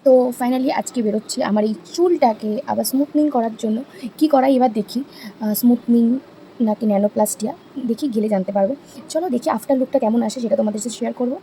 তো ফাইনালি আজকে বেরোচ্ছি আমার এই চুলটাকে আবার স্মুথনিং করার জন্য। কি করাই এবার দেখি, স্মুথনিং নাকি ন্যানোপ্লাস্টিয়া, দেখি গেলে জানতে পারবো। চলো দেখি আফটার লুকটা কেমন আসে, সেটা তোমাদের সাথে শেয়ার করবো।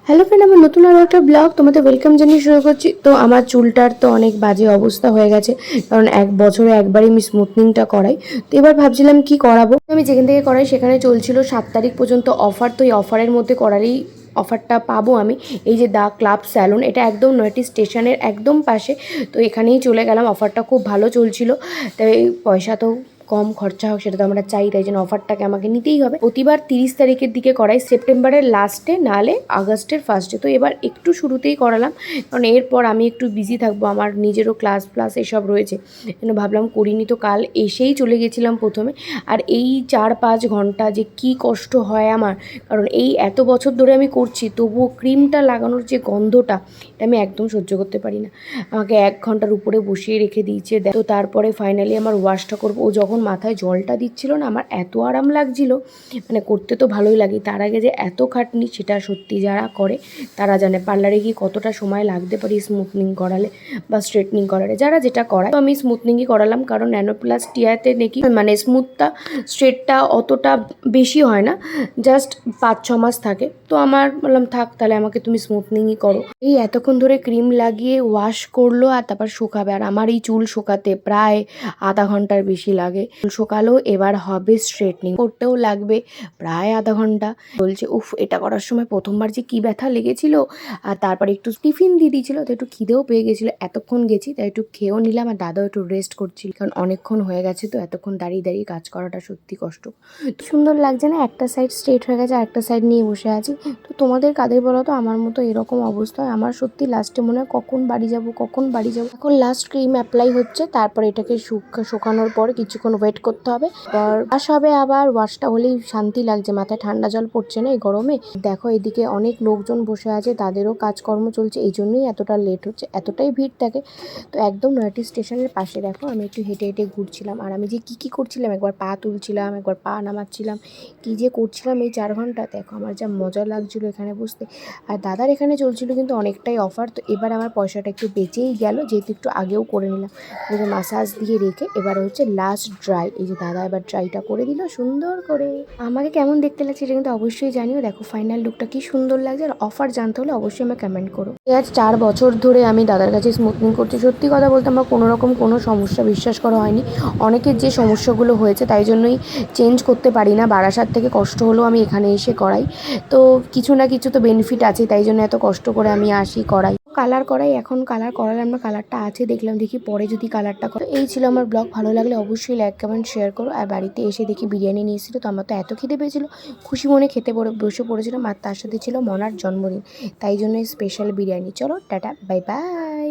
হ্যালো ফ্রেন্ড, আমার নতুন আরও একটা ব্লগ তোমাদের ওয়েলকাম জানিয়ে শুরু করছি। তো আমার চুলটার তো অনেক বাজে অবস্থা হয়ে গেছে, কারণ এক বছরে একবারই আমি স্মুথনিংটা করাই। তো এবার ভাবছিলাম কি করাবো। আমি যেখান থেকে করাই সেখানে চলছিল 7 তারিখ পর্যন্ত অফার। তো এই অফারের মধ্যে করালেই অফারটা পাবো আমি। এই যে দা ক্লাব স্যালন, এটা একদম নয়টি স্টেশনের একদম পাশে। তো এখানেই চলে গেলাম, অফারটা খুব ভালো চলছিল। তাই পয়সা তো কম খরচা হোক সেটা তো আমরা চাই, তাই জন্য অফারটাকে আমাকে নিতেই হবে। প্রতিবার 30 তারিখের দিকে করাই, সেপ্টেম্বরের লাস্টে নালে আগস্টের ফার্স্টে। তো এবার একটু শুরুতেই করালাম, কারণ এরপর আমি একটু বিজি থাকবো, আমার নিজেরও ক্লাস প্লাস এসব রয়েছে, জন্য ভাবলাম করিনি। তো কাল এসেই চলে গেছিলাম প্রথমে। আর এই 4-5 ঘন্টা যে কি কষ্ট হয় আমার, কারণ এই এত বছর ধরে আমি করছি, তবুও ক্রিমটা লাগানোর যে গন্ধটা, এটা আমি একদম সহ্য করতে পারি না। আমাকে 1 ঘন্টার উপরে বসিয়ে রেখে দিয়েছে। তো তারপরে ফাইনালি আমার ওয়াশটা করবো। ও যখন মাথায় জলটা দিচ্ছিল না, আমার এত আরাম লাগছিল, মানে করতে তো ভালোই লাগে, তার আগে যে এত খাটনি সেটা সত্যি যারা করে তারা জানে। পার্লারে গিয়ে কতটা সময় লাগতে পারি স্মুথনিং করালে বা স্ট্রেটনিং করালে, যারা যেটা করায়। তো আমি স্মুথনিংই করালাম, কারণ ন্যানোপ্লাস্টিয়াতে নাকি মানে স্মুথটা স্ট্রেটটা অতটা বেশি হয় না, জাস্ট 5-6 মাস থাকে। তো আমার বললাম থাক তাহলে, আমাকে তুমি স্মুথনিংই করো। এই এতক্ষণ ধরে ক্রিম লাগিয়ে ওয়াশ করলো আর তারপর শুকাবে, আর আমার এই চুল শুকাতে প্রায় আধা ঘন্টার বেশি লাগে। চুল শুকালো, এবার হবে স্ট্রেটনিং, করতেও লাগবে প্রায় আধা ঘন্টা। বলছে উফ, এটা করার সময় প্রথমবার যে কি ব্যথা লেগেছিল। আর তারপরে একটু টিফিন দিয়ে দিয়েছিল, তো একটু খিদেও পেয়ে গেছিলো, এতক্ষণ গেছি তাই একটু খেয়েও নিলাম। আর দাদাও একটু রেস্ট করছিল, কারণ অনেকক্ষণ হয়ে গেছে, তো এতক্ষণ দাঁড়িয়ে দাঁড়িয়ে কাজ করাটা সত্যি কষ্ট। সুন্দর লাগছে না, একটা সাইড স্ট্রেট হয়ে গেছে আর একটা সাইড নিয়ে বসে আছি। তো তোমাদের কাদের বলো তো আমার মতো এরকম অবস্থা হয়? আমার সত্যি লাস্টে মনে হয় কখন বাড়ি যাব, কখন বাড়ি যাব। এখন লাস্ট ক্রিম অ্যাপ্লাই হচ্ছে, তারপর এটাকে শুকানোর পর কিছুক্ষণ ওয়েট করতে হবে, আর ওয়াশ হবে। আবার ওয়াশটা হলেই শান্তি লাগছে, মাথায় ঠান্ডা জল পড়ছে না এই গরমে। দেখো এদিকে অনেক লোকজন বসে আছে, তাদেরও কাজকর্ম চলছে, এই জন্যই এতটা লেট হচ্ছে, এতটাই ভিড় থাকে। তো একদম নয়াটি স্টেশনের পাশে দেখো আমি একটু হেঁটে হেঁটে ঘুরছিলাম, আর আমি যে কি করছিলাম, একবার পা তুলছিলাম, একবার পা নামাচ্ছিলাম, কি যে করছিলাম এই 4 ঘন্টা। দেখো আমার যা মজা লাগছিল এখানে বসতে। আর দাদার এখানে চলছিল কিন্তু অনেকটাই অফার। তো এবার আমার পয়সাটা একটু বেঁচেই গেল, যেহেতু একটু আগেও করে নিলাম। মাসাজ দিয়ে রেখে এবার হচ্ছে লাস্ট ড্রাই। এই যে দাদা এবার ড্রাইটা করে দিল সুন্দর করে। আমাকে কেমন দেখতে লাগছে এটা কিন্তু অবশ্যই জানিও। দেখো ফাইনাল লুকটা কি সুন্দর লাগছে, আর অফার জানতে হলে অবশ্যই আমাকে কমেন্ট করো। আজ 4 বছর ধরে আমি দাদার কাছে স্মুথনিং করছি। সত্যি কথা বলতে আমার কোনো রকম কোনো সমস্যা বিশ্বাস করা হয়নি। অনেকের যে সমস্যাগুলো হয়েছে তাই জন্যই চেঞ্জ করতে পারি না, বারাসাত থেকে কষ্ট হলেও আমি এখানে এসে করাই। তো কিছু না কিছু তো বেনিফিট আছে, তাই জন্য এত কষ্ট করে আমি আসি করাই। কালার করাই, এখন কালার করালাম না, কালারটা আছে দেখলাম, দেখি পরে যদি কালারটা করে। এই ছিল আমার ব্লগ, ভালো লাগলে অবশ্যই লাইক কমেন্ট শেয়ার করো। আর বাড়িতে এসে দেখি বিরিয়ানি নিয়ে এসেছিলো, তো আমার তো এত খিদে পেয়েছিলো, খুশি মনে খেতে বসে পড়েছিলাম। আর তার সাথে ছিল মনার জন্মদিন, তাই জন্য স্পেশাল বিরিয়ানি। চলো টাটা, বাই বাই।